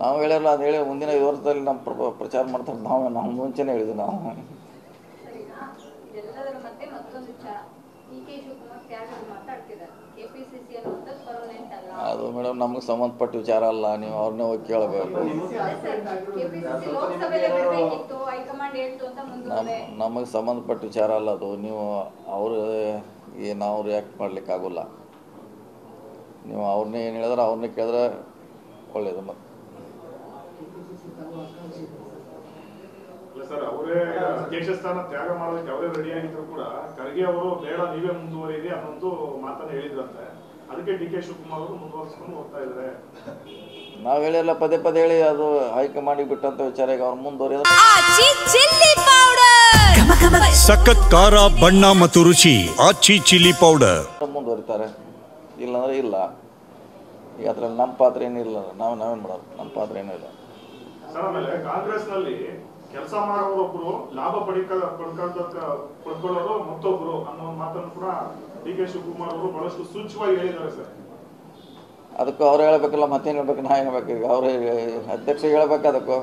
ನಾವು ಹೇಳಿರಲ್ಲ, ಅದು ಹೇಳಿ ಮುಂದಿನ 5 ವರ್ಷದಲ್ಲಿ ನಮ್ಮ ಪ್ರಚಾರ ಮಾಡ್ತಾರೆ. ನಾವು ಮುಂಚೆನೇ ಹೇಳಿದ್ವಿ. ನಾವು ಅದು ಮೇಡಮ್ ನಮಗೆ ಸಂಬಂಧಪಟ್ಟ ವಿಚಾರ ಅಲ್ಲ. ನೀವು ಅವ್ರನ್ನೇ ಹೋಗಿ ಕೇಳಬೇಕು. ನಮಗೆ ಸಂಬಂಧಪಟ್ಟ ವಿಚಾರ ಅಲ್ಲ ಅದು. ನೀವು ನಾವು ರಿಯಾಕ್ಟ್ ಮಾಡಲಿಕ್ಕಾಗೋಲ್ಲ. ನೀವು ಅವ್ರನ್ನೇ ಏನು ಹೇಳಿದ್ರೆ ಅವ್ರನ್ನೇ ಕೇಳಿದ್ರೆ ಒಳ್ಳೇದು. ಮತ್ತೆ ಸರ್, ಅವರೇ ಅಧ್ಯಕ್ಷ ಸ್ಥಾನ ತ್ಯಾಗ ಮಾಡೋದಕ್ಕೆ ಅವರೇ ರೆಡಿ ಆಗಿದ್ರು ಕೂಡ ಖರ್ಗೆ ಅವರು ಬೇಡ ನೀವೇ ಮುಂದುವರಿಯಿರಿ ಅನ್ನೋದು ಮಾತನ್ನ ಹೇಳಿದ್ರಂತೆ. ಅದಕ್ಕೆ ಡಿ.ಕೆ. ಶಿವಕುಮಾರ್ ಅವರು ಮುಂದುವರಿಸ್ಕೊಂಡು ಹೋಗ್ತಾ ಇದ್ದಾರೆ. ನಾವು ಹೇಳಿರಲ್ಲ, ಪದೇ ಪದೇ ಹೇಳಿ. ಅದು ಹೈಕಮಾಂಡಿಗೆ ಬಿಟ್ಟಂತ ವಿಚಾರ. ಈಗ ಅವ್ರು ಮುಂದುವರಿಯೋದು. ಸಖತ್ ಖಾರ, ಬಣ್ಣ ಮತ್ತು ರುಚಿ ಆಚಿ ಚಿಲ್ಲಿ ಪೌಡರ್ ಮುಂದುವರಿತಾರೆ. ಇಲ್ಲಾಂದ್ರೆ ಇಲ್ಲ. ಈಗ ಅದ್ರಲ್ಲಿ ನಮ್ಮ ಪಾತ್ರ ಏನಿಲ್ಲ. ನಾವೇನು ಮಾಡೋದು? ನಮ್ಮ ಪಾತ್ರ ಏನೂ ಇಲ್ಲ. ಸರ್, ಆಮೇಲೆ ಕಾಂಗ್ರೆಸ್ ನಲ್ಲಿ ಕೆಲಸ ಮಾಡೋರೊಬ್ರು ಲಾಭ ಪಡ್ಕೊಳ್ಳೋರು ಮತ್ತೊಬ್ರು ಅನ್ನೋ ಮಾತನ್ನು ಕೂಡ ಡಿ.ಕೆ. ಶಿವಕುಮಾರ್ ಅವರು ಬಹಳಷ್ಟು ಸೂಚ್ಯವಾಗಿ ಹೇಳಿದ್ದಾರೆ ಸರ್. ಅದಕ್ಕೂ ಅವ್ರು ಹೇಳ್ಬೇಕಲ್ಲ, ಮತ್ತೇನು ಹೇಳ್ಬೇಕು? ನಾ ಹೇಳ್ಬೇಕು? ಈಗ ಅವ್ರು ಅಧ್ಯಕ್ಷ ಹೇಳ್ಬೇಕು. ಅದಕ್ಕೂ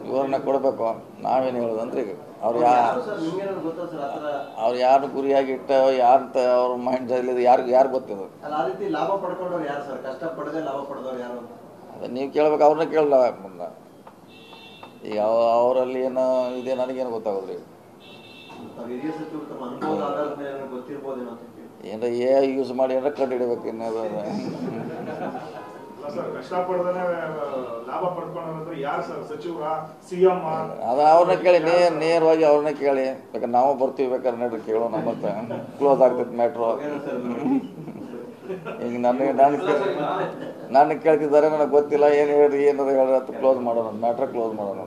ವಿವರಣೆ ಕೊಡಬೇಕು. ನಾವೇನು ಹೇಳೋದು ಅಂದ್ರೆ ಈಗ ಅವ್ರು ಯಾರು ಗುರಿಯಾಗಿ ಇಟ್ಟ ಯಾರಂತ ಅವ್ರ ಮೈಂಡ್ ಇಲ್ಲಿ ಯಾರು ಗೊತ್ತಿದೆ? ಅದು ನೀವು ಕೇಳ್ಬೇಕು. ಅವ್ರನ್ನ ಕೇಳಲ್ಲ ಮುಂದೆ. ಈಗ ಅವರಲ್ಲಿ ಏನೋ ಇದೆ, ನನಗೇನು ಗೊತ್ತಾಗೋದ್ರಿ. ಏನಾರ ಯೂಸ್ ಮಾಡಿ ಏನಾರ ಕಂಡು ಹಿಡಬೇಕು. ಇನ್ನದು ಅದು ಅವ್ರನ್ನ ಕೇಳಿ, ನೇರವಾಗಿ ಅವ್ರನ್ನ ಕೇಳಿ. ಬೇಕಾದ್ರೆ ನಾವು ಬರ್ತೀವಿ. ಬೇಕಾದ್ರೆ ನೋಡ್ರಿ, ಕೇಳೋಣ. ಮತ್ತೆ ಕ್ಲೋಸ್ ಆಗ್ತೈತೆ ಮ್ಯಾಟ್ರು. ಈಗ ನನ್ನ ಕೇಳ್ತಿದ್ದಾರೆ, ನನಗೆ ಗೊತ್ತಿಲ್ಲ. ಏನು ಹೇಳ್ರಿ, ಏನಾರು ಹೇಳ್ರಿ ಅಂತ ಕ್ಲೋಸ್ ಮಾಡೋಣ. ಮ್ಯಾಟ್ರ್ ಕ್ಲೋಸ್ ಮಾಡೋಣ.